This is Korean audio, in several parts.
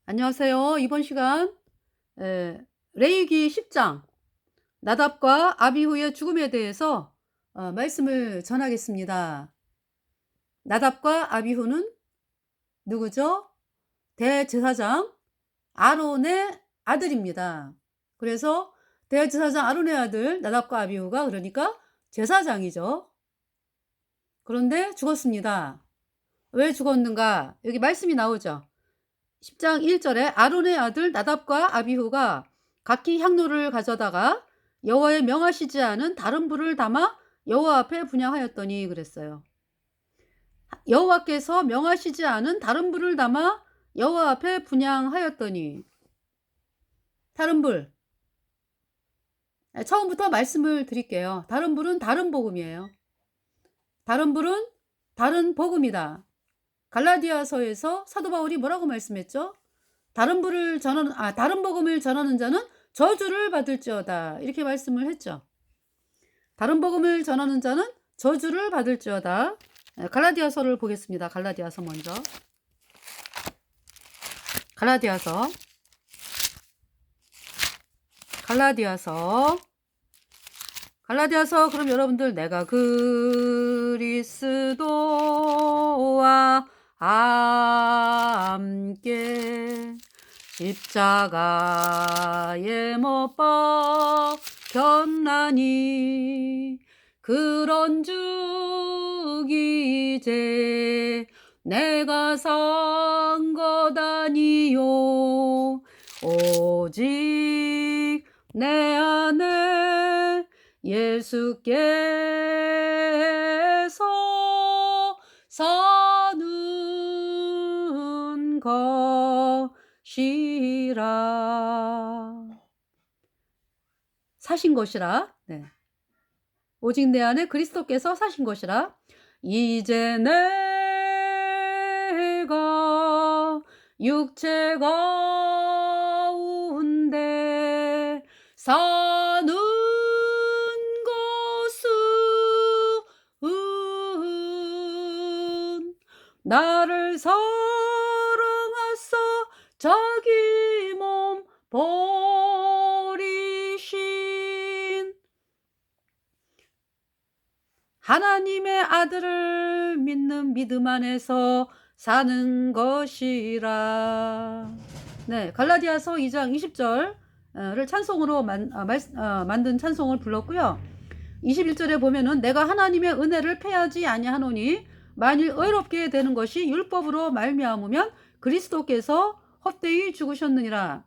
안녕하세요. 이번 시간 레위기 10장 나답과 아비후의 죽음에 대해서 말씀을 전하겠습니다. 나답과 아비후는 누구죠? 대제사장 아론의 아들입니다. 그래서 대제사장 아론의 아들 나답과 아비후가 그러니까 제사장이죠. 그런데 죽었습니다. 왜 죽었는가? 여기 말씀이 나오죠. 10장 1절에 아론의 아들 나답과 아비후가 각기 향로를 가져다가 여호와의 명하시지 않은 다른 불을 담아 여호와 앞에 분향하였더니 그랬어요. 여호와께서 명하시지 않은 다른 불을 담아 여호와 앞에 분향하였더니 다른 불. 처음부터 말씀을 드릴게요. 다른 불은 다른 복음이에요. 다른 불은 다른 복음이다. 갈라디아서에서 사도 바울이 뭐라고 말씀했죠? 다른 복음을 전하는 자는 저주를 받을지어다. 이렇게 말씀을 했죠. 다른 복음을 전하는 자는 저주를 받을지어다. 갈라디아서를 보겠습니다. 갈라디아서 먼저. 갈라디아서 그럼 여러분들 내가 그리스도와 함께 십자가에 못 박혔나니 그런즉 이제 내가 산 것 아니요 오직 내 안에 예수께서 사는 것이라. 사신 것이라. 네. 오직 내 안에 그리스도께서 사신 것이라. 이제 내가 육체 가운데 사는 것은 나를 사랑하사 자기 몸 버리신 하나님의 아들을 믿는 믿음 안에서 사는 것이라. 네, 갈라디아서 2장 20절을 찬송으로 만든 찬송을 불렀고요. 21절에 보면은 내가 하나님의 은혜를 패하지 아니하노니 만일 의롭게 되는 것이 율법으로 말미암으면 그리스도께서 헛되이 죽으셨느니라.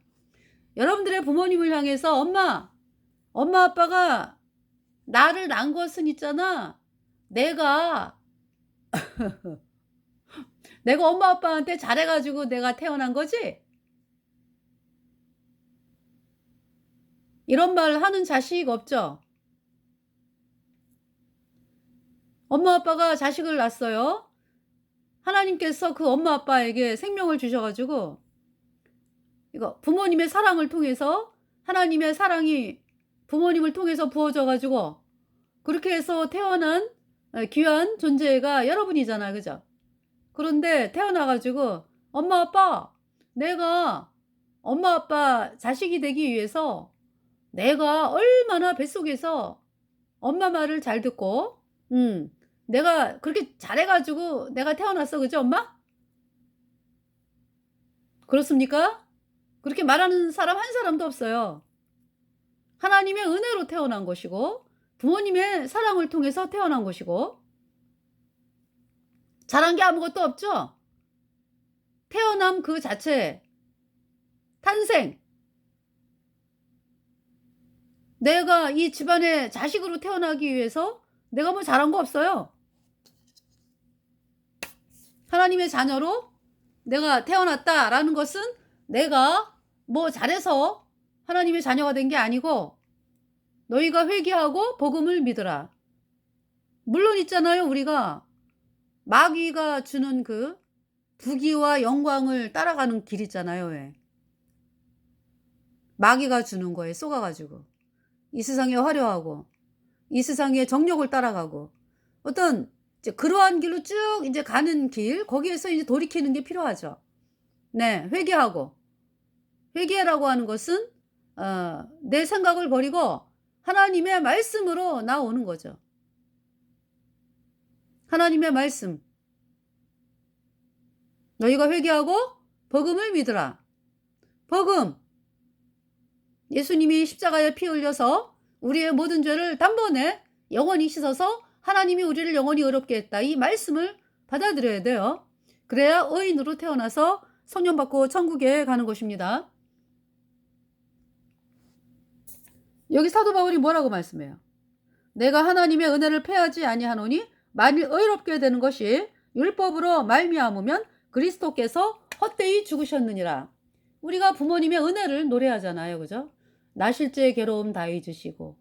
여러분들의 부모님을 향해서 엄마 아빠가 나를 낳은 것은 있잖아. 내가 엄마 아빠한테 잘해가지고 내가 태어난 거지? 이런 말 하는 자식 없죠? 엄마 아빠가 자식을 낳았어요. 하나님께서 그 엄마 아빠에게 생명을 주셔가지고 이거 부모님의 사랑을 통해서 하나님의 사랑이 부모님을 통해서 부어져가지고 그렇게 해서 태어난 귀한 존재가 여러분이잖아. 그죠? 그런데 태어나가지고 엄마 아빠 내가 엄마 아빠 자식이 되기 위해서 내가 얼마나 뱃속에서 엄마 말을 잘 듣고 내가 그렇게 잘해가지고 내가 태어났어. 그죠 엄마? 그렇습니까? 그렇게 말하는 사람 한 사람도 없어요. 하나님의 은혜로 태어난 것이고 부모님의 사랑을 통해서 태어난 것이고 잘한 게 아무것도 없죠. 태어남 그 자체 탄생 내가 이 집안의 자식으로 태어나기 위해서 내가 뭐 잘한 거 없어요. 하나님의 자녀로 내가 태어났다라는 것은 내가 뭐 잘해서 하나님의 자녀가 된 게 아니고 너희가 회개하고 복음을 믿으라. 물론 있잖아요. 우리가 마귀가 주는 그 부귀와 영광을 따라가는 길 있잖아요. 왜? 마귀가 주는 거에 쏘가가지고 이 세상에 화려하고 이 세상의 정욕을 따라가고 어떤 이제 그러한 길로 쭉 이제 가는 길 거기에서 이제 돌이키는 게 필요하죠. 네, 회개하고 회개라고 하는 것은 내 생각을 버리고 하나님의 말씀으로 나오는 거죠. 하나님의 말씀. 너희가 회개하고 복음을 믿으라. 복음. 예수님이 십자가에 피 흘려서 우리의 모든 죄를 단번에 영원히 씻어서 하나님이 우리를 영원히 의롭게 했다. 이 말씀을 받아들여야 돼요. 그래야 의인으로 태어나서 성령 받고 천국에 가는 것입니다. 여기 사도 바울이 뭐라고 말씀해요? 내가 하나님의 은혜를 패하지 아니하노니 만일 의롭게 되는 것이 율법으로 말미암으면 그리스도께서 헛되이 죽으셨느니라. 우리가 부모님의 은혜를 노래하잖아요. 그죠? 나실제 괴로움 다 잊으시고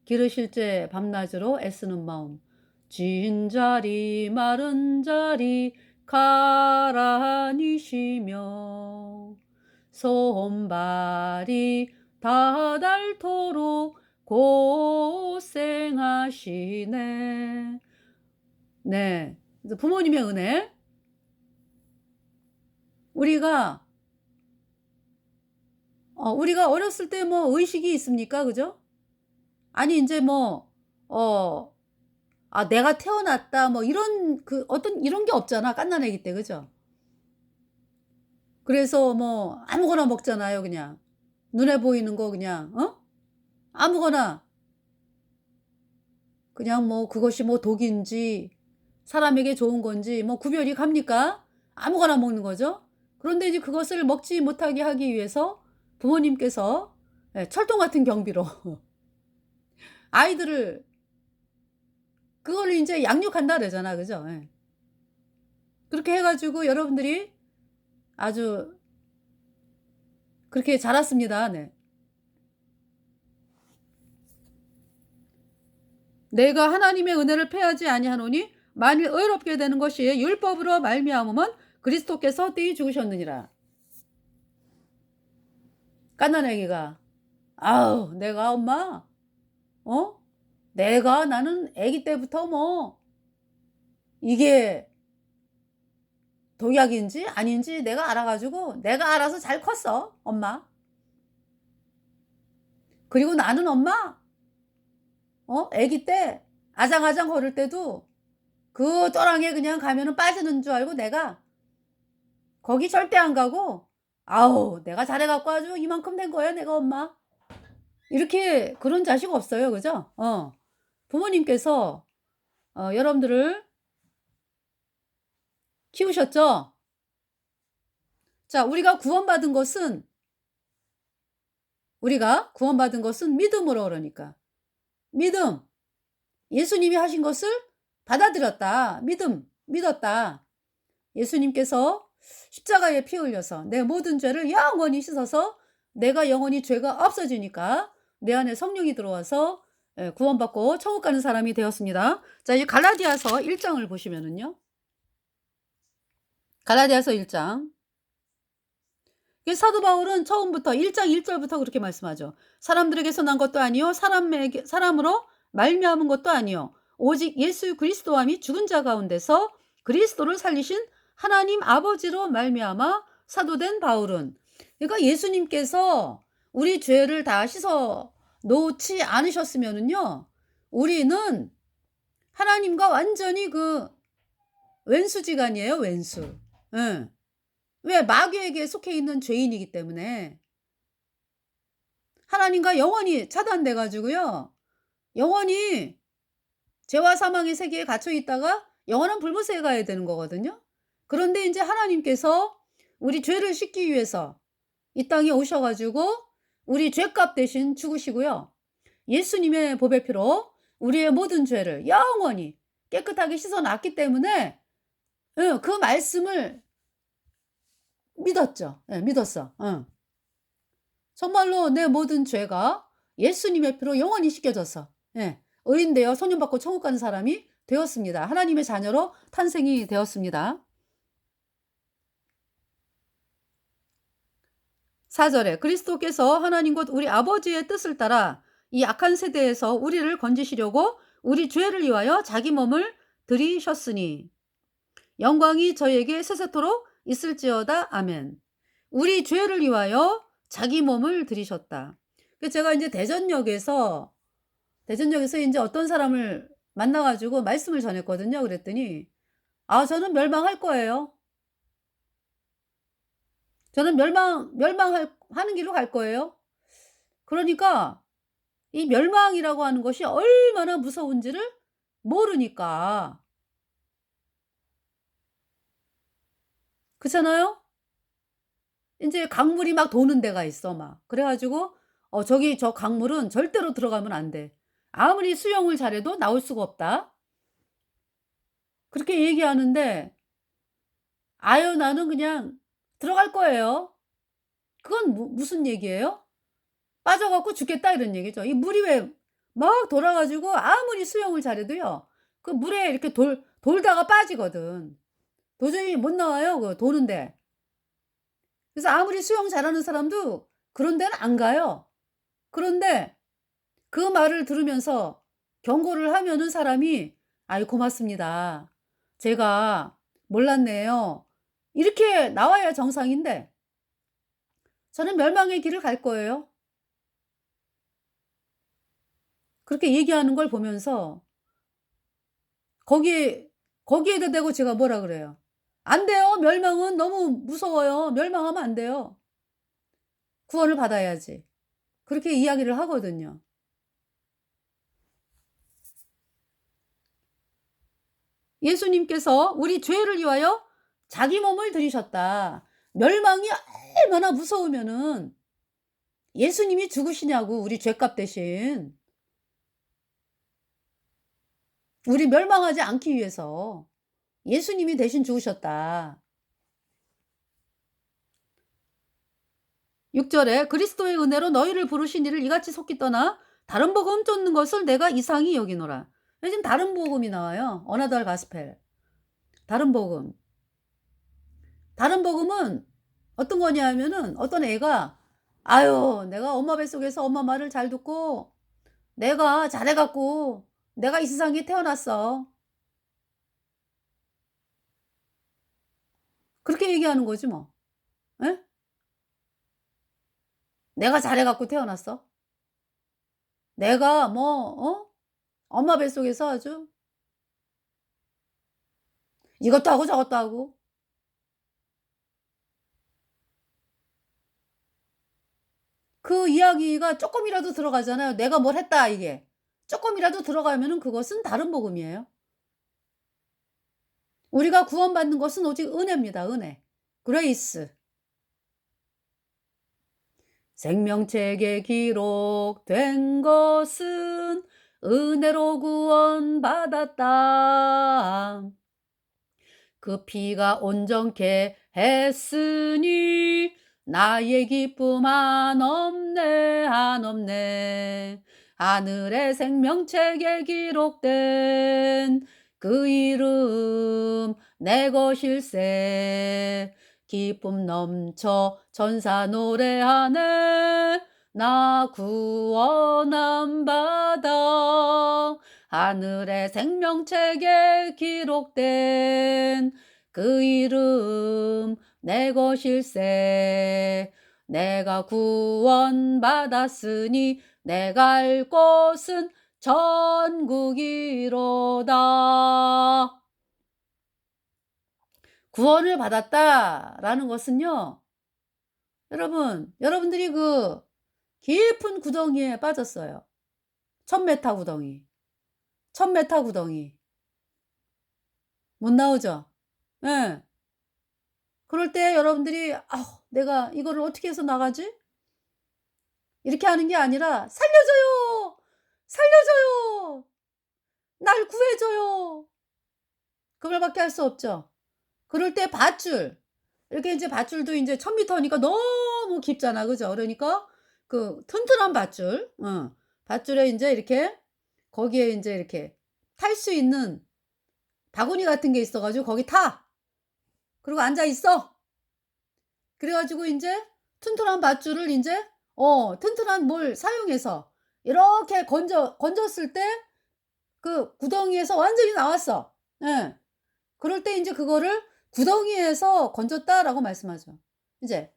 기르실제 밤낮으로 애쓰는 마음, 진 자리 마른 자리 가라니시며 손발이 다 닳도록 고생하시네. 네, 부모님의 은혜. 우리가 어렸을 때 뭐 의식이 있습니까? 그죠? 아니 이제 뭐 내가 태어났다 뭐 이런 어떤 이런 게 없잖아. 갓난아기 때. 그죠? 그래서 뭐 아무거나 먹잖아요. 그냥 눈에 보이는 거 그냥 아무거나 그냥 뭐 그것이 뭐 독인지 사람에게 좋은 건지 뭐 구별이 갑니까? 아무거나 먹는 거죠. 그런데 이제 그것을 먹지 못하게 하기 위해서 부모님께서 철통 같은 경비로 아이들을 그걸 이제 양육한다 그러잖아. 그죠? 예. 그렇게 해가지고 여러분들이 아주 그렇게 자랐습니다. 네. 내가 하나님의 은혜를 패하지 아니하노니 만일 의롭게 되는 것이 율법으로 말미암으면 그리스도께서 헛되이 죽으셨느니라. 갓난아기가 아우 내가 엄마 내가 나는 아기 때부터 뭐 이게 독약인지 아닌지 내가 알아가지고 내가 알아서 잘 컸어 엄마. 그리고 나는 엄마 아기 때 아장아장 걸을 때도 그 또랑에 그냥 가면은 빠지는 줄 알고 내가 거기 절대 안 가고 아우 내가 잘해갖고 아주 이만큼 된 거야 내가 엄마. 이렇게 그런 자식 없어요. 그죠? 부모님께서 여러분들을 키우셨죠? 자, 우리가 구원받은 것은 믿음으로 그러니까. 믿음. 예수님이 하신 것을 받아들였다. 믿었다. 예수님께서 십자가에 피 흘려서 내 모든 죄를 영원히 씻어서 내가 영원히 죄가 없어지니까 내 안에 성령이 들어와서 구원받고 천국 가는 사람이 되었습니다. 자, 이 갈라디아서 1장을 보시면은요. 갈라디아서 1장. 사도 바울은 처음부터 1장 1절부터 그렇게 말씀하죠. 사람들에게서 난 것도 아니요 사람으로 말미암은 것도 아니요 오직 예수 그리스도와 및 죽은 자 가운데서 그리스도를 살리신 하나님 아버지로 말미암아 사도된 바울은, 그러니까 예수님께서 우리 죄를 다 씻어 놓지 않으셨으면은요 우리는 하나님과 완전히 왼수지간이에요. 왼수. 응. 왜? 마귀에게 속해 있는 죄인이기 때문에 하나님과 영원히 차단돼 가지고요 영원히 죄와 사망의 세계에 갇혀 있다가 영원한 불못에 가야 되는 거거든요. 그런데 이제 하나님께서 우리 죄를 씻기 위해서 이 땅에 오셔 가지고 우리 죄값 대신 죽으시고요 예수님의 보배 피로 우리의 모든 죄를 영원히 깨끗하게 씻어 놨기 때문에 그 말씀을 믿었죠. 믿었어. 정말로 내 모든 죄가 예수님의 피로 영원히 씻겨져서 의인 되어 소년받고 천국 가는 사람이 되었습니다. 하나님의 자녀로 탄생이 되었습니다. 4절에 그리스도께서 하나님 곧 우리 아버지의 뜻을 따라 이 악한 세대에서 우리를 건지시려고 우리 죄를 위하여 자기 몸을 들이셨으니 영광이 저에게 세세토록 있을지어다. 아멘. 우리 죄를 위하여 자기 몸을 들이셨다. 제가 이제 대전역에서 이제 어떤 사람을 만나 가지고 말씀을 전했거든요. 그랬더니 "아 저는 멸망할 거예요. 저는 멸망할 하는 길로 갈 거예요." 그러니까 이 멸망이라고 하는 것이 얼마나 무서운지를 모르니까. 그렇잖아요? 인제 강물이 막 도는 데가 있어 막. 그래 가지고 "저기 저 강물은 절대로 들어가면 안 돼. 아무리 수영을 잘해도 나올 수가 없다." 그렇게 얘기하는데 "아유 나는 그냥 들어갈 거예요." 그건 무슨 얘기예요? "빠져 갖고 죽겠다." 이런 얘기죠. 이 물이 왜 막 돌아 가지고 아무리 수영을 잘해도요. 그 물에 이렇게 돌다가 빠지거든. 도저히 못 나와요, 도는데. 그래서 아무리 수영 잘하는 사람도 그런 데는 안 가요. 그런데 그 말을 들으면서 경고를 하면은 사람이 "아이 고맙습니다. 제가 몰랐네요." 이렇게 나와야 정상인데 "저는 멸망의 길을 갈 거예요." 그렇게 얘기하는 걸 보면서 거기에 거기에다 대고 제가 뭐라 그래요. "안 돼요. 멸망은 너무 무서워요. 멸망하면 안 돼요. 구원을 받아야지." 그렇게 이야기를 하거든요. 예수님께서 우리 죄를 위하여 자기 몸을 들이셨다. 멸망이 얼마나 무서우면은 예수님이 죽으시냐고, 우리 죄값 대신. 우리 멸망하지 않기 위해서 예수님이 대신 죽으셨다. 6 절에 "그리스도의 은혜로 너희를 부르신 이를 이같이 속히 떠나 다른 복음 쫓는 것을 내가 이상히 여기노라." 지금 다른 복음이 나와요. 어나더 가스펠. 다른 복음. 다른 복음은 어떤 거냐 하면은 어떤 애가 "아유 내가 엄마 뱃속에서 엄마 말을 잘 듣고 내가 잘해 갖고 내가 이 세상에 태어났어." 그렇게 얘기하는 거지 뭐. 예? "내가 잘해 갖고 태어났어. 내가 뭐 엄마 뱃속에서 아주 이것도 하고 저것도 하고." 그 이야기가 쪼끔이라도 들어가잖아요. "내가 뭘 했다." 이게. 쪼끔이라도 들어가면은 그것은 다른 복음이에요. 우리가 구원받는 것은 오직 은혜입니다, 은혜. 그레이스. 생명책에 기록된 것은 은혜로 구원받았다. 그 피가 온전케 했으니 나의 기쁨 한없네 한없네. 하늘의 생명책에 기록된 그 이름 내 것일세. 기쁨 넘쳐 전사 노래하네. 나 구원함 받아. 하늘의 생명책에 기록된 그 이름 내 것일세. 내가 구원받았으니 내 갈 곳은 천국이로다. 구원을 받았다라는 것은요. 여러분들이 그 깊은 구덩이에 빠졌어요. 1000m 구덩이. 1000m 구덩이. 못 나오죠? 예. 그럴 때 여러분들이 '아 내가 이거를 어떻게 해서 나가지?' 이렇게 하는 게 아니라 '살려줘요. 살려줘요. 날 구해 줘요.' 그 말밖에 할 수 없죠. 그럴 때 밧줄 이렇게 인제 밧줄도 인제 1000 미터니까 너무 깊잖아. 그죠? 그러니까 그 튼튼한 밧줄 밧줄에 인제 이렇게 거기에 인제 이렇게 탈 수 있는 바구니 같은 게 있어 가지고 "거기 타. 그리고 앉아 있어." 그래 가지고 인제 튼튼한 밧줄을 인제 튼튼한 뭘 사용해서 이렇게 건졌을 때 그 구덩이에서 완전히 나왔어. 예. 그럴 때 인제 그거를 "구덩이에서 건졌다."라고 말씀하죠. 이제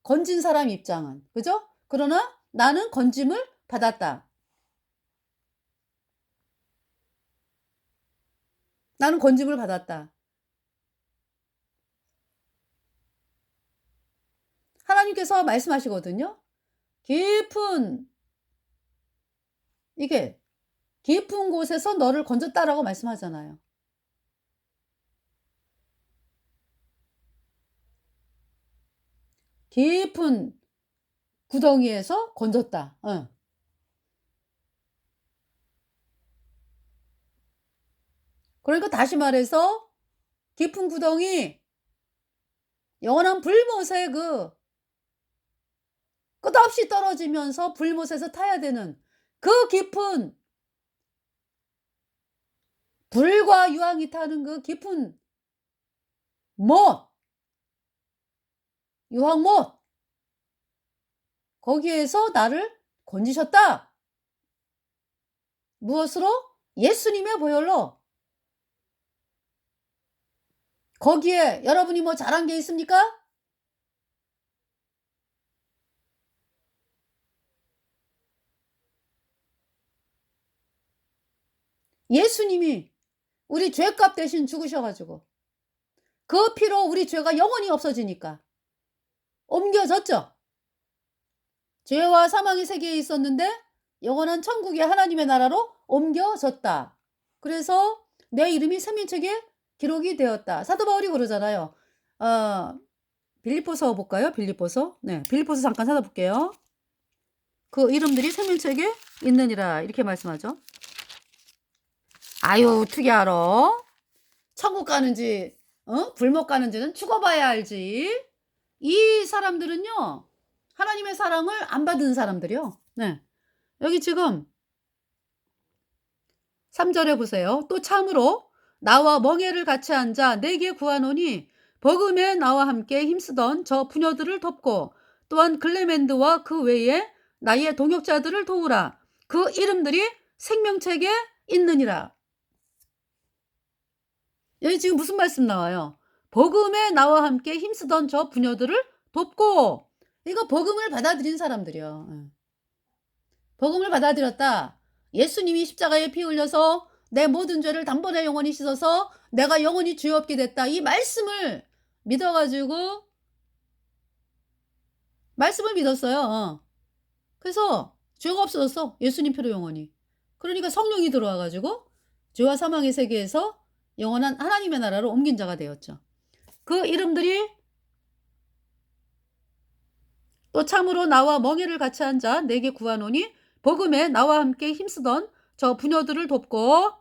건진 사람 입장은. 그죠? 그러나 나는 건짐을 받았다. 나는 건짐을 받았다. 하나님께서 말씀하시거든요. 깊은 이게 깊은 곳에서 너를 건졌다라고 말씀하잖아요. 깊은 구덩이에서 건졌다. 어. 그러니까 다시 말해서 깊은 구덩이, 영원한 불못에 그 끝없이 떨어지면서 불못에서 타야 되는 그 깊은 불과 유황이 타는 그 깊은 못, 유황못, 거기에서 나를 건지셨다. 무엇으로? 예수님의 보혈로. 거기에 여러분이 뭐 잘한 게 있습니까? 예수님이 우리 죄값 대신 죽으셔가지고 그 피로 우리 죄가 영원히 없어지니까 옮겨졌죠. 죄와 사망의 세계에 있었는데 영원한 천국의 하나님의 나라로 옮겨졌다. 그래서 내 이름이 생명책에 기록이 되었다. 사도 바울이 그러잖아요. 빌립보서 볼까요? 빌립보서. 네, 빌립보서 잠깐 찾아볼게요. 그 이름들이 생명책에 있느니라 이렇게 말씀하죠. 아유, 어떻게 알아? 천국 가는지 불못 가는지는 죽어봐야 알지. 이 사람들은요, 하나님의 사랑을 안 받은 사람들이요. 네, 여기 지금 3절에 보세요. 또 참으로 나와 멍에를 같이 앉아 내게 구하노니 버금에 나와 함께 힘쓰던 저 부녀들을 돕고 또한 글레멘드와 그 외에 나의 동역자들을 도우라. 그 이름들이 생명책에 있느니라. 여기 지금 무슨 말씀 나와요? 버금에 나와 함께 힘쓰던 저 부녀들을 돕고. 이거 버금을 받아들인 사람들이요. 버금을 받아들였다. 예수님이 십자가에 피 흘려서 내 모든 죄를 단번에 영원히 씻어서 내가 영원히 죄 없게 됐다. 이 말씀을 믿어가지고 말씀을 믿었어요. 그래서 죄가 없어졌어. 예수님 피로 영원히. 그러니까 성령이 들어와가지고 죄와 사망의 세계에서 영원한 하나님의 나라로 옮긴 자가 되었죠. 그 이름들이 또 참으로 나와 멍에를 같이 앉아 내게 구하노니 복음에 나와 함께 힘쓰던 저 부녀들을 돕고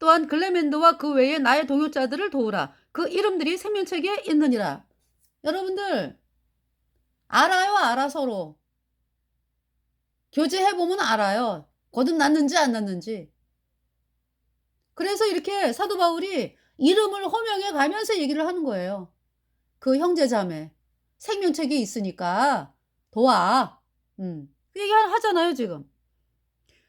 또한 글레멘드와 그 외에 나의 동역자들을 도우라. 그 이름들이 생명책에 있느니라. 여러분들 알아요, 알아. 서로 교제해보면 알아요. 거듭났는지 안 났는지. 그래서 이렇게 사도 바울이 이름을 호명해 가면서 얘기를 하는 거예요. 그 형제자매 생명책이 있으니까 도와. 그 얘기 하잖아요 지금.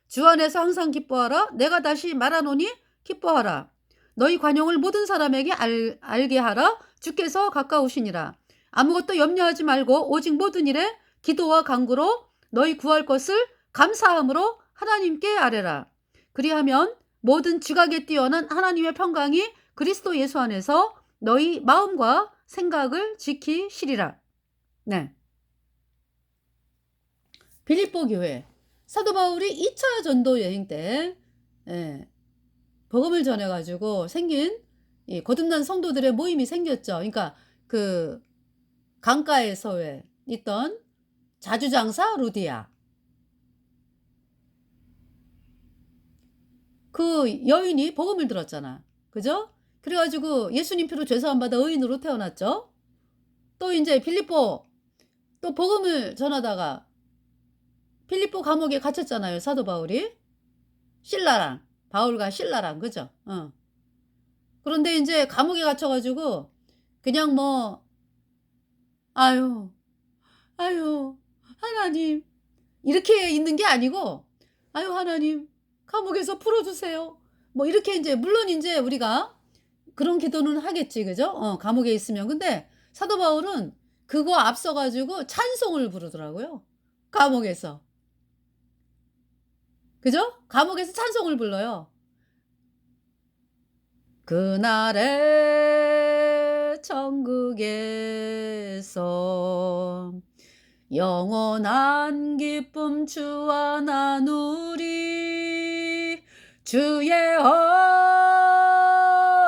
주 안에서 항상 기뻐하라. 내가 다시 말하노니 기뻐하라. 너희 관용을 모든 사람에게 알게 하라. 주께서 가까우시니라. 아무것도 염려하지 말고 오직 모든 일에 기도와 간구로 너희 구할 것을 감사함으로 하나님께 아뢰라. 그리하면 모든 지각에 뛰어난 하나님의 평강이 그리스도 예수 안에서 너희 마음과 생각을 지키시리라. 네. 빌립보 교회 사도 바울이 2차 전도 여행 때 복음을 전해가지고 생긴 이 거듭난 성도들의 모임이 생겼죠. 그러니까 그 강가에서 있던 자주장사 루디아, 그 여인이 복음을 들었잖아. 그죠? 그래가지고 예수님 피로 죄사함 받아 의인으로 태어났죠. 또 이제 빌립보 또 복음을 전하다가 빌립보 감옥에 갇혔잖아요. 사도 바울이. 신라랑 바울과 신라랑 그죠? 그런데 이제 감옥에 갇혀가지고 그냥 뭐 아유 하나님 이렇게 있는 게 아니고 아유 하나님 감옥에서 풀어주세요. 뭐 이렇게 이제 물론 이제 우리가 그런 기도는 하겠지 그죠? 감옥에 있으면. 근데 사도 바울은 그거 앞서 가지고 찬송을 부르더라고요, 감옥에서. 그죠? 감옥에서 찬송을 불러요. 그날의 천국에서 영원한 기쁨 주와 나누리. 주의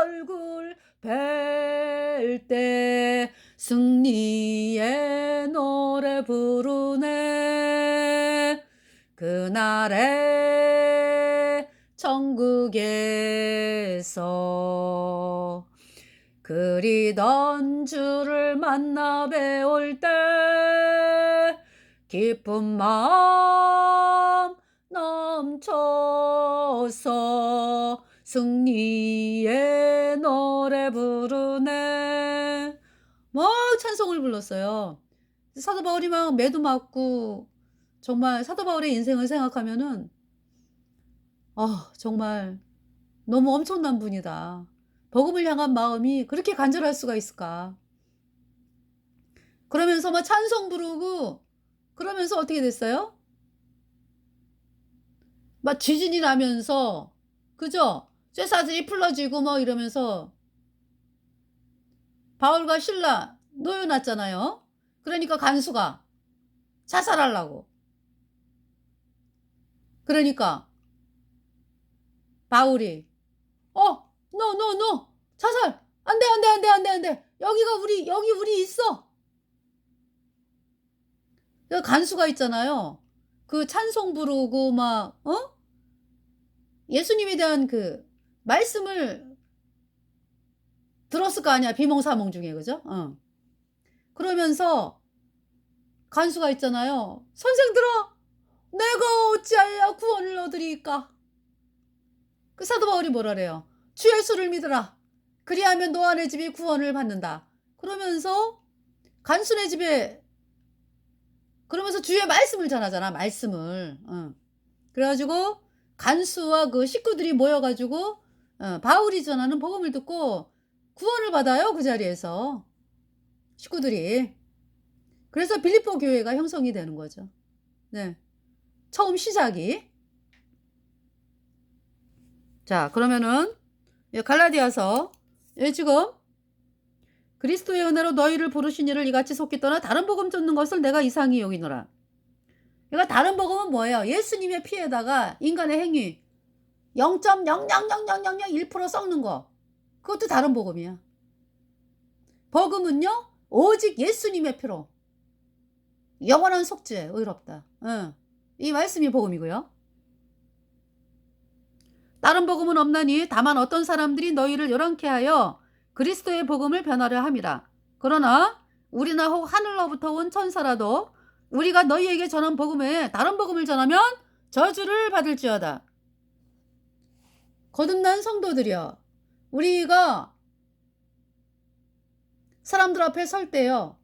얼굴 뵐 때 승리의 노래 부르네. 그날의 천국에서 그리던 주를 만나 뵈올 때 기쁜 마음 넘쳐서 승리의 노래 부르네. 막 찬송을 불렀어요. 사도 바울이 막 매도 맞고, 정말 사도 바울의 인생을 생각하면은 정말 너무 엄청난 분이다. 복음을 향한 마음이 그렇게 간절할 수가 있을까? 그러면서 막 찬송 부르고, 그러면서 어떻게 됐어요? 막 지진이 나면서, 그죠? 쇠사슬이 풀러지고 뭐 이러면서 바울과 실라 놓여놨잖아요. 그러니까 간수가 자살하려고. 그러니까 바울이 "노, 노, 노. 자살. 안 돼, 안 돼, 안 돼, 안 돼, 안 돼. 여기 우리 있어." 그 간수가 있잖아요. 그 찬송 부르고 막 예수님에 대한 그 말씀을 들었을 거 아니야, 비몽사몽 중에. 그죠? 그러면서 간수가 있잖아요. "선생들아, 내가 어찌하여 구원을 얻으리이까?" 그 사도 바울이 뭐라 그래요? "주 예수를 믿으라. 그리하면 너와 내 집이 구원을 받는다." 그러면서 간수네 집에, 그러면서 주의 말씀을 전하잖아, 말씀을. 그래 가지고 간수와 그 식구들이 모여 가지고 바울이 전하는 복음을 듣고 구원을 받아요, 그 자리에서 식구들이. 그래서 빌립보 교회가 형성이 되는 거죠. 네. 처음 시작이. 자, 그러면은 갈라디아서, 지금 "그리스도의 은혜로 너희를 부르신 이를 이같이 속히 떠나 다른 복음 쫓는 것을 내가 이상히 여기노라." 그러니까 다른 복음은 뭐예요? 예수님의 피에다가 인간의 행위 0.0000001% 섞는 거. 그것도 다른 복음이야. 복음은요, 오직 예수님의 피로 영원한 속죄 의롭다. 이 말씀이 복음이고요. 다른 복음은 없나니 다만 어떤 사람들이 너희를 요란케 하여 그리스도의 복음을 변하려 함이라. 그러나 우리나 혹 하늘로부터 온 천사라도 우리가 너희에게 전한 복음에 다른 복음을 전하면 저주를 받을지어다. 거듭난 성도들이여, 우리가 사람들 앞에 설 때요,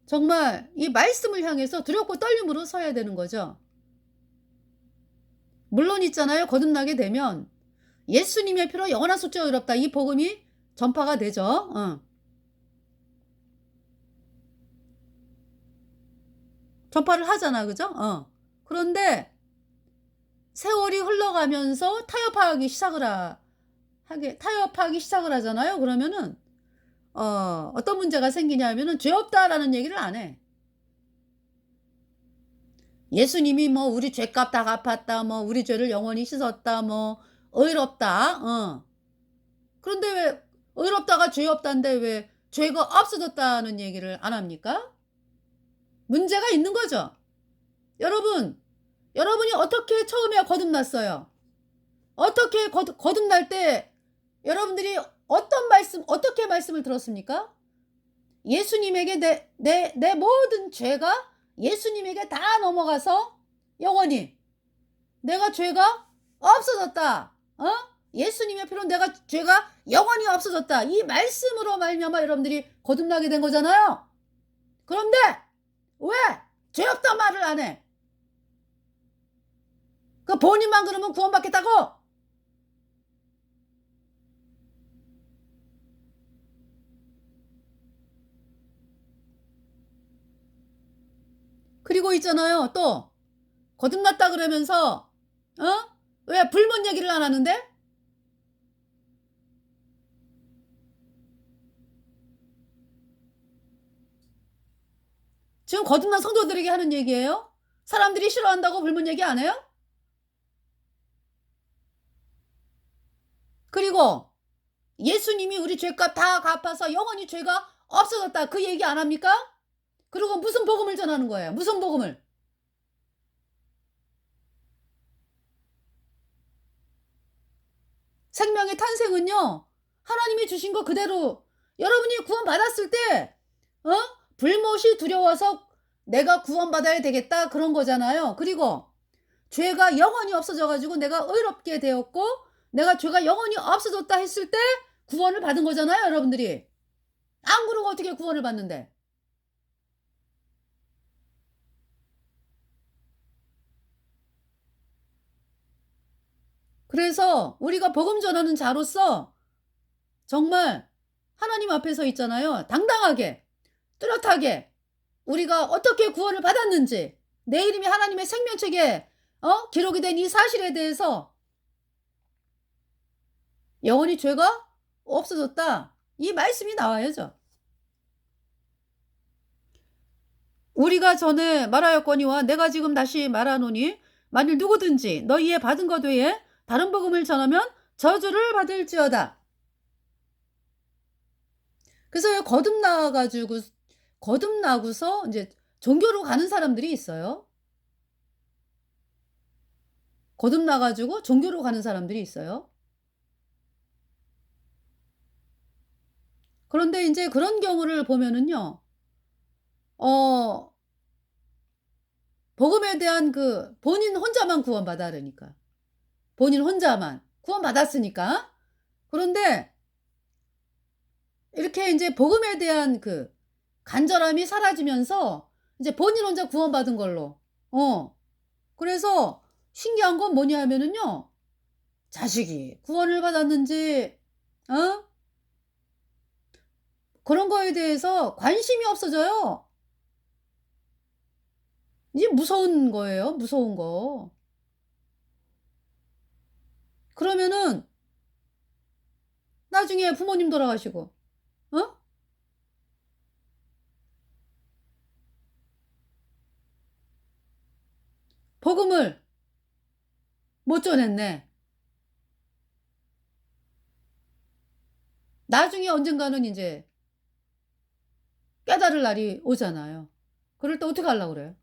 정말 이 말씀을 향해서 두렵고 떨림으로 서야 되는 거죠. 물론 있잖아요, 거듭나게 되면 예수님의 피로 영원한 속죄 의롭다, 이 복음이 전파가 되죠. 전파를 하잖아, 그죠? 그런데 세월이 흘러가면서 타협하기 시작을 하잖아요. 그러면은 어떤 문제가 생기냐 하면은 죄 없다라는 얘기를 안 해. 예수님이 뭐 우리 죄값 다 갚았다, 뭐 우리 죄를 영원히 씻었다, 뭐 의롭다. 그런데 왜 의롭다가 죄 없다인데 왜 죄가 없어졌다는 얘기를 안 합니까? 문제가 있는 거죠. 여러분이 어떻게 처음에 거듭났어요? 어떻게 거듭날 때 여러분들이 어떻게 말씀을 들었습니까? 예수님에게 내 모든 죄가 예수님에게 다 넘어가서 영원히 내가 죄가 없어졌다. 예수님의 피로 내가 죄가 영원히 없어졌다. 이 말씀으로 말미암아 여러분들이 거듭나게 된 거잖아요. 그런데 왜 죄 없다 말을 안 해? 그 본인만 그러면 구원받겠다고? 그리고 있잖아요. 또 거듭났다 그러면서 왜 불문 얘기를 안 하는데? 지금 거듭난 성도들에게 하는 얘기예요? 사람들이 싫어한다고 불문 얘기 안 해요? 그리고 예수님이 우리 죄값 다 갚아서 영원히 죄가 없어졌다. 그 얘기 안 합니까? 그리고 무슨 복음을 전하는 거예요? 무슨 복음을? 생명의 탄생은요, 하나님이 주신 거 그대로 여러분이 구원받았을 때, 어? 불못이 두려워서 내가 구원받아야 되겠다. 그런 거잖아요. 그리고 죄가 영원히 없어져가지고 내가 의롭게 되었고, 내가 죄가 영원히 없어졌다 했을 때 구원을 받은 거잖아요, 여러분들이. 안 그러고 어떻게 구원을 받는데? 그래서 우리가 복음 전하는 자로서 정말 하나님 앞에 서 있잖아요. 당당하게, 뚜렷하게 우리가 어떻게 구원을 받았는지, 내 이름이 하나님의 생명책에 기록이 된 이 사실에 대해서 영원히 죄가 없어졌다. 이 말씀이 나와야죠. 우리가 전에 말하였거니와 내가 지금 다시 말하노니 만일 누구든지 너희의 받은 것 외에 다른 복음을 전하면 저주를 받을지어다. 그래서 거듭나고서 이제 종교로 가는 사람들이 있어요. 거듭나가지고 종교로 가는 사람들이 있어요. 그런데 이제 그런 경우를 보면은요, 복음에 대한 그 본인 혼자만 구원받아 그러니까. 본인 혼자만 구원받았으니까. 그런데 이렇게 이제 복음에 대한 그 간절함이 사라지면서 이제 본인 혼자 구원받은 걸로. 그래서 신기한 건 뭐냐 하면은요, 자식이 구원을 받았는지, 그런 거에 대해서 관심이 없어져요. 이게 무서운 거예요. 무서운 거. 그러면은 나중에 부모님 돌아가시고 복음을 못 전했네. 나중에 언젠가는 이제 깨달을 날이 오잖아요. 그럴 때 어떻게 하려고 그래요?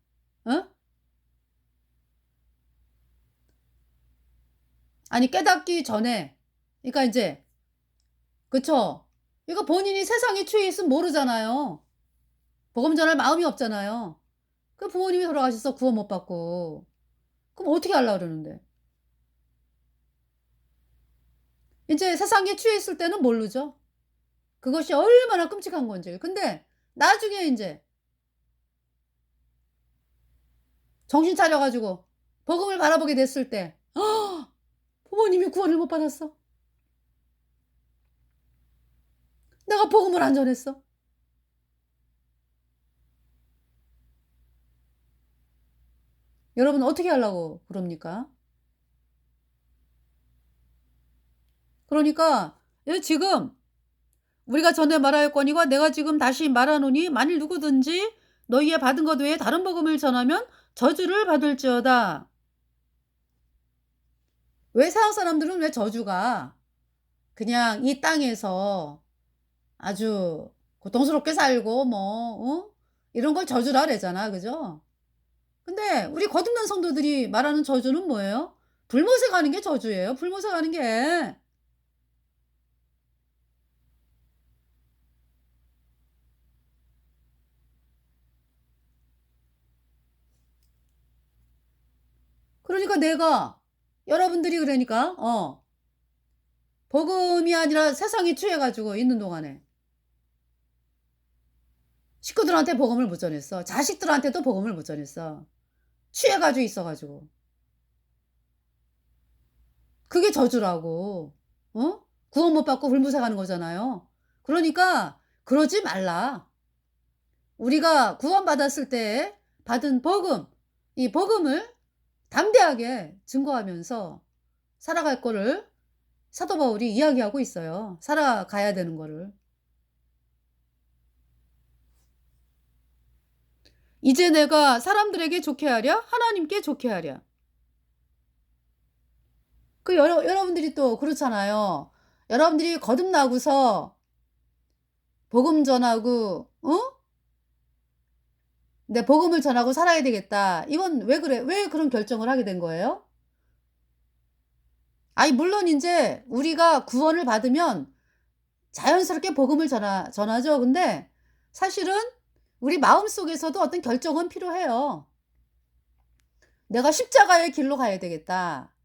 아니 깨닫기 전에, 그러니까 이제, 그쵸? 이거 본인이 세상에 취해 있으면 모르잖아요. 복음 전할 마음이 없잖아요. 그 부모님이 돌아가셔서 구원 못 받고 그럼 어떻게 하려고 그러는데? 이제 세상에 취해 있을 때는 모르죠. 그것이 얼마나 끔찍한 건지. 근데 나중에 이제 정신 차려가지고 복음을 바라보게 됐을 때 부모님이 구원을 못 받았어. 내가 복음을 안 전했어. 여러분 어떻게 하려고 그럽니까? 그러니까 지금 우리가 전에 말하였거니와 내가 지금 다시 말하노니 만일 누구든지 너희의 받은 것 외에 다른 복음을 전하면 저주를 받을지어다. 왜 세상 사람들은 왜 저주가 그냥 이 땅에서 아주 고통스럽게 살고 이런 걸 저주라 그러잖아. 그죠? 근데 우리 거듭난 성도들이 말하는 저주는 뭐예요? 불못에 가는 게 저주예요. 불못에 가는 게. 그러니까 내가 여러분들이 그러니까 복음이 아니라 세상에 취해 가지고 있는 동안에 식구들한테 복음을 못 전했어. 자식들한테도 복음을 못 전했어. 취해 가지고 있어 가지고. 그게 저주라고. 구원 못 받고 불못에 가는 거잖아요. 그러니까 그러지 말라. 우리가 구원받았을 때 받은 복음, 이 복음을 담대하게 증거하면서 살아갈 거를 사도 바울이 이야기하고 있어요. 살아가야 되는 거를. 이제 내가 사람들에게 좋게 하랴? 하나님께 좋게 하랴? 여러분들이 또 그렇잖아요. 여러분들이 거듭나고서 복음 전하고, 내 복음을 전하고 살아야 되겠다. 이건 왜 그래? 왜 그런 결정을 하게 된 거예요? 아니, 물론 이제 우리가 구원을 받으면 자연스럽게 복음을 전하죠. 근데 사실은 우리 마음속에서도 어떤 결정은 필요해요. 내가 십자가의 길로 가야 되겠다.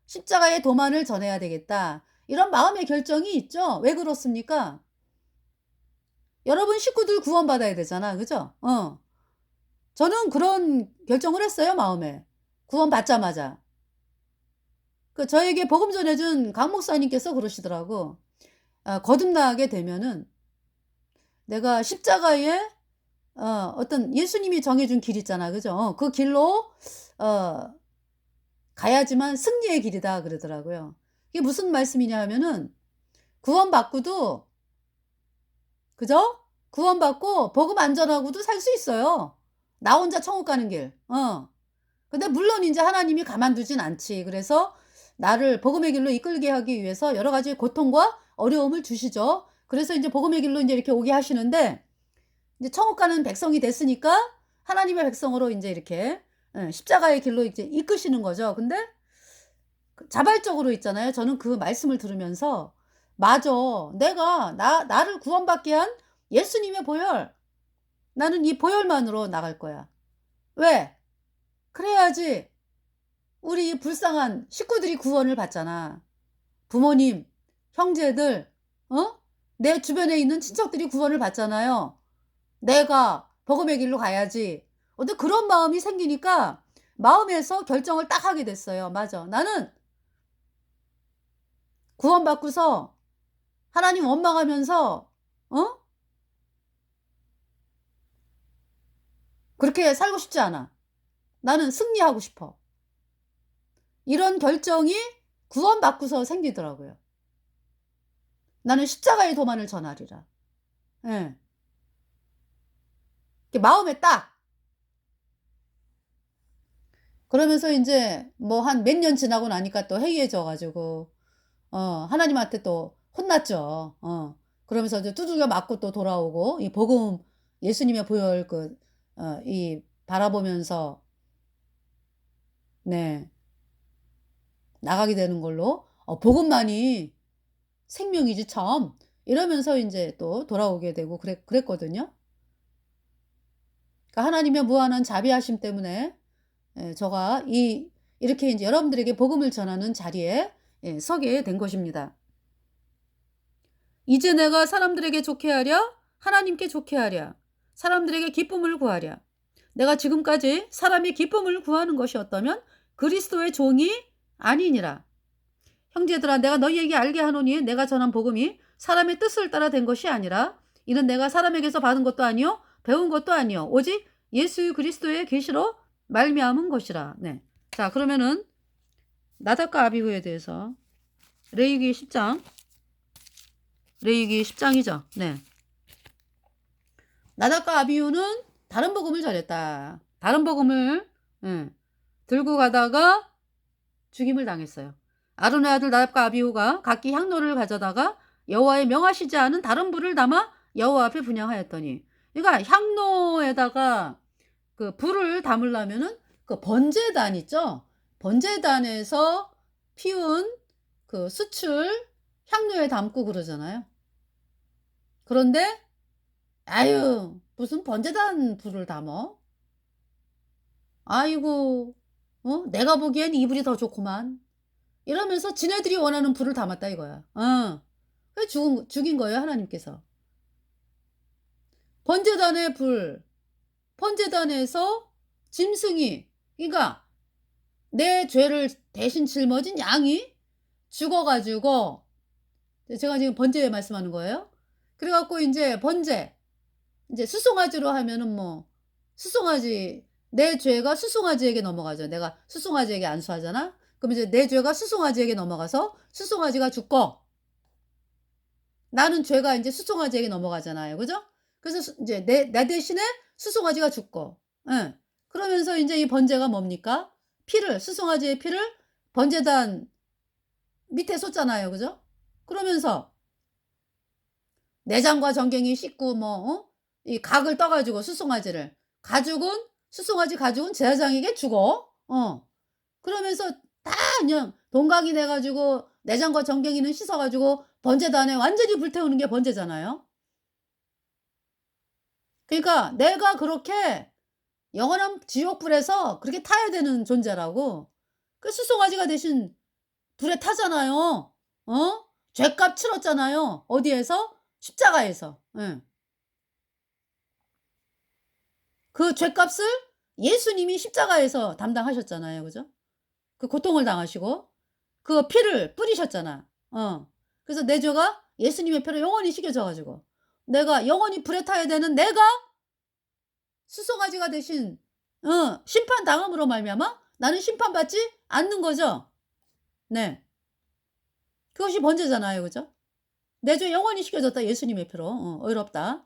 십자가의 도만을 전해야 되겠다. 이런 마음의 결정이 있죠. 왜 그렇습니까? 여러분 식구들 구원받아야 되잖아. 그죠? 저는 그런 결정을 했어요. 마음에. 구원받자마자. 저에게 복음 전해준 강 목사님께서 그러시더라고. 거듭나게 되면은 내가 십자가에 어떤 예수님이 정해준 길 있잖아. 그죠? 그 길로 가야지만 승리의 길이다 그러더라고요. 이게 무슨 말씀이냐 하면은 구원받고도, 그죠? 구원받고 복음 안 전하고도 살 수 있어요. 나 혼자 천국 가는 길. 근데 물론 이제 하나님이 가만두진 않지. 그래서 나를 복음의 길로 이끌게 하기 위해서 여러 가지 고통과 어려움을 주시죠. 그래서 이제 복음의 길로 이제 이렇게 오게 하시는데, 이제 천국 가는 백성이 됐으니까 하나님의 백성으로 이제 이렇게 십자가의 길로 이제 이끄시는 거죠. 근데 자발적으로 있잖아요. 저는 그 말씀을 들으면서 맞아. 내가 나를 구원받게 한 예수님의 보혈. 나는 이 보혈만으로 나갈 거야. 왜? 그래야지 우리 불쌍한 식구들이 구원을 받잖아. 부모님, 형제들, 내 주변에 있는 친척들이 구원을 받잖아요. 내가 복음의 길로 가야지. 근데 그런 마음이 생기니까 마음에서 결정을 딱 하게 됐어요. 맞아. 나는 구원받고서 하나님 원망하면서 그렇게 살고 싶지 않아. 나는 승리하고 싶어. 이런 결정이 구원받고서 생기더라고요. 나는 십자가의 도만을 전하리라. 예. 마음에 딱. 그러면서 이제 뭐 한 몇 년 지나고 나니까 또 해이해져 가지고 하나님한테 또 혼났죠. 그러면서 이제 두들겨 맞고 또 돌아오고 이 복음 예수님의 보혈 이 바라보면서 네. 나가게 되는 걸로 복음만이 생명이지 참 이러면서 이제 또 돌아오게 되고 그랬거든요. 그러니까 하나님의 무한한 자비하심 때문에 저가 이렇게 이제 여러분들에게 복음을 전하는 자리에 서게 된 것입니다. 이제 내가 사람들에게 좋게 하랴? 하나님께 좋게 하랴? 사람들에게 기쁨을 구하랴? 내가 지금까지 사람의 기쁨을 구하는 것이었다면 그리스도의 종이 아니니라. 형제들아, 내가 너희에게 알게 하노니 내가 전한 복음이 사람의 뜻을 따라 된 것이 아니라 이는 내가 사람에게서 받은 것도 아니요 배운 것도 아니요 오직 예수 그리스도의 계시로 말미암은 것이라. 네. 자, 그러면은 나답과 아비후에 대해서 레위기 10장. 레위기 10장이죠. 네. 나답과 아비후는 다른 복음을 전했다. 다른 복음을 들고 가다가 죽임을 당했어요. 아론의 아들 나답과 아비후가 각기 향로를 가져다가 여호와의 명하시지 않은 다른 불을 담아 여호와 앞에 분향하였더니, 그러니까 향로에다가 그 불을 담으려면은 그 번제단 있죠? 번제단에서 피운 그 수출 향로에 담고 그러잖아요. 그런데 아유, 무슨 번제단 불을 담어? 아이고, 내가 보기엔 이 불이 더 좋구만. 이러면서 지네들이 원하는 불을 담았다 이거야. 그래서 죽인 거예요, 하나님께서. 번제단의 불, 번제단에서 짐승이, 그러니까 내 죄를 대신 짊어진 양이 죽어가지고, 제가 지금 번제 말씀하는 거예요. 그래갖고 이제 번제, 이제 수송아지로 하면은 뭐 수송아지 내 죄가 수송아지에게 넘어가죠. 내가 수송아지에게 안수하잖아. 그럼 이제 내 죄가 수송아지에게 넘어가서 수송아지가 죽고 나는 죄가 인제 수송아지에게 넘어가잖아요. 그죠? 그래서 인제 내 대신에 수송아지가 죽고 예. 그러면서 인제 이 번제가 뭡니까? 피를 수송아지의 피를 번제단 밑에 쏟잖아요. 그죠? 그러면서 내장과 전갱이 씻고 뭐 이 각을 떠 가지고 수송아지를 가죽은 수송아지 가죽은 제사장에게 주고 그러면서 다 그냥 동각이 돼 가지고 내장과 전갱이는 씻어 가지고 번제단에 완전히 불태우는 게 번제잖아요. 그러니까 내가 그렇게 영원한 지옥불에서 그렇게 타야 되는 존재라고. 그 수송아지가 대신 불에 타잖아요. 어? 죗값 치렀잖아요. 어디에서? 십자가에서. 예. 그 죗값을 예수님이 십자가에서 담당하셨잖아요. 그죠? 그 고통을 당하시고 그 피를 뿌리셨잖아. 그래서 내 죄가 예수님의 피로 영원히 씻겨져 가지고 내가 영원히 불에 타야 되는 내가 수송아지가 대신 심판당함으로 말미암아 나는 심판받지 않는 거죠. 네. 그것이 번제잖아요. 그죠? 내 죄 영원히 씻겨졌다 예수님의 피로. 의롭다.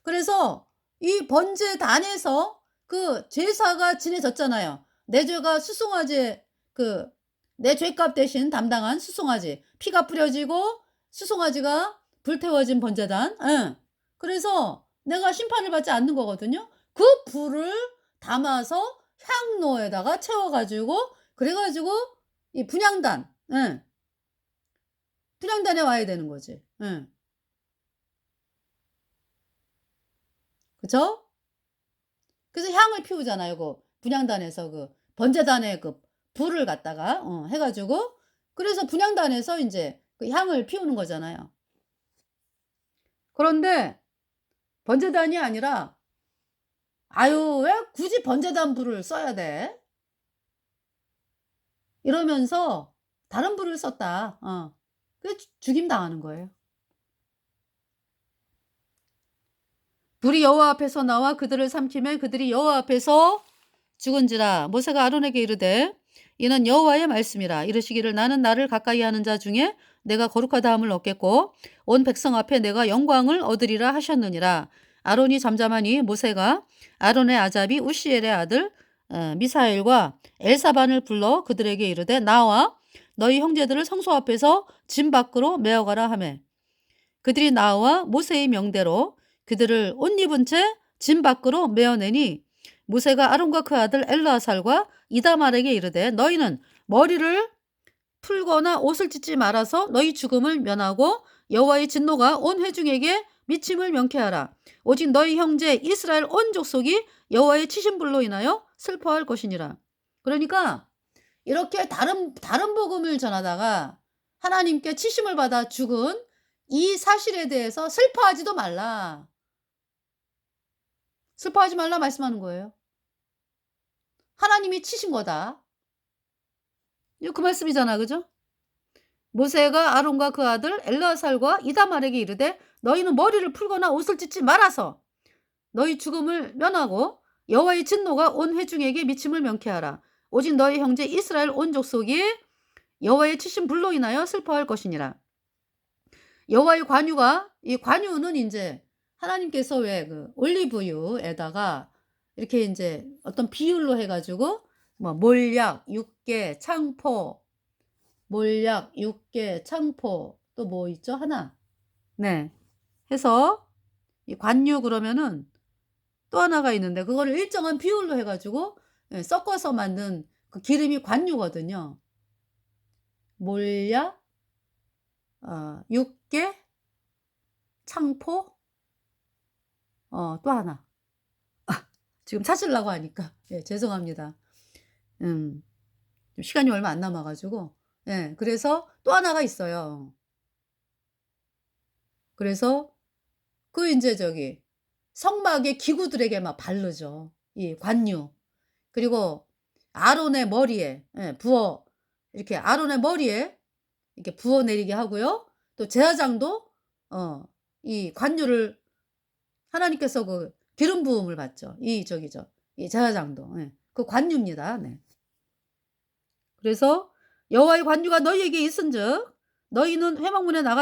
그래서 이 번제단에서 그 제사가 지내졌잖아요. 내 죄가 수송아지 그 내 죄값 대신 담당한 수송아지 피가 뿌려지고 수송아지가 불태워진 번제단. 예. 그래서 내가 심판을 받지 않는 거거든요. 그 불을 담아서 향로에다가 채워 가지고 그래 가지고 이 분향단 예. 분향단에 와야 되는 거지. 예. 그죠? 그래서 향을 피우잖아요. 그 분향단에서 그 번제단에 그 불을 갖다가 해 가지고 그래서 분향단에서 인제 그 향을 피우는 거잖아요. 그런데 번제단이 아니라 '아유 왜 굳이 번제단 불을 써야 돼?' 이러면서 다른 불을 썼다. 그래 죽임 당하는 거예요. 불이 여호와 앞에서 나와 그들을 삼키매 그들이 여호와 앞에서 죽은지라. 모세가 아론에게 이르되 이는 여호와의 말씀이라. 이르시기를 나는 나를 가까이 하는 자 중에 내가 거룩하다함을 얻겠고 온 백성 앞에 내가 영광을 얻으리라 하셨느니라. 아론이 잠잠하니 모세가 아론의 아잡이 우시엘의 아들 미사엘과 엘사반을 불러 그들에게 이르되 나와 너희 형제들을 성소 앞에서 진 밖으로 메어가라 하매 그들이 나와 모세의 명대로 그들을 옷 입은 채 진 밖으로 메어내니 모세가 아론과 그 아들 엘르아살과 이다말에게 이르되 너희는 머리를 풀거나 옷을 찢지 말아서 너희 죽음을 면하고 여호와의 진노가 온 회중에게 미침을 명쾌하라. 오직 너희 형제 이스라엘 온 족속이 여호와의 치신 불로 인하여 슬퍼할 것이니라. 그러니까 이렇게 다른 복음을 전하다가 하나님께 치심을 받아 죽은 이 사실에 대해서 슬퍼하지도 말라. 슬퍼하지 말라 말씀하는 거예요. 하나님이 치신 거다. 이거 그 말씀이잖아. 그죠? 모세가 아론과 그 아들 엘르아살과 이다말에게 이르되 너희는 머리를 풀거나 옷을 찢지 말아서 너희 죽음을 면하고 여호와의 진노가 온 회중에게 미침을 명쾌하라. 오직 너희 형제 이스라엘 온 족속이 여호와의 치신 불로 인하여 슬퍼할 것이니라. 여호와의 관유가 이 관유는 인제 하나님께서 왜 그 올리브유에다가 이렇게 인제 어떤 비율로 해 가지고 뭐 몰약, 육개, 창포, 몰약, 육개, 창포 또 뭐 있죠? 하나. 네. 해서 이 관유 그러면은 또 하나가 있는데 그거를 일정한 비율로 해 가지고 예 섞어서 만든 그 기름이 관유거든요. 몰약, 육개, 창포 또 하나. 지금 찾으려고 하니까. 예 죄송합니다. 음. 좀 시간이 얼마 안 남아 가지고. 예 그래서 또 하나가 있어요. 그래서 그 인제 저기 성막의 기구들에게 막 바르죠. 이 관유. 그리고 아론의 머리에 부어 이렇게 아론의 머리에 이렇게 부어 내리게 하고요. 또 제사장도 이 관유를 하나님께서 그 기름 부음을 받죠. 이 저기죠. 이 제사장도. 예. 그 관유입니다. 네. 그래서 여호와의 관유가 너희에게 있은즉 너희는 회막문에 나가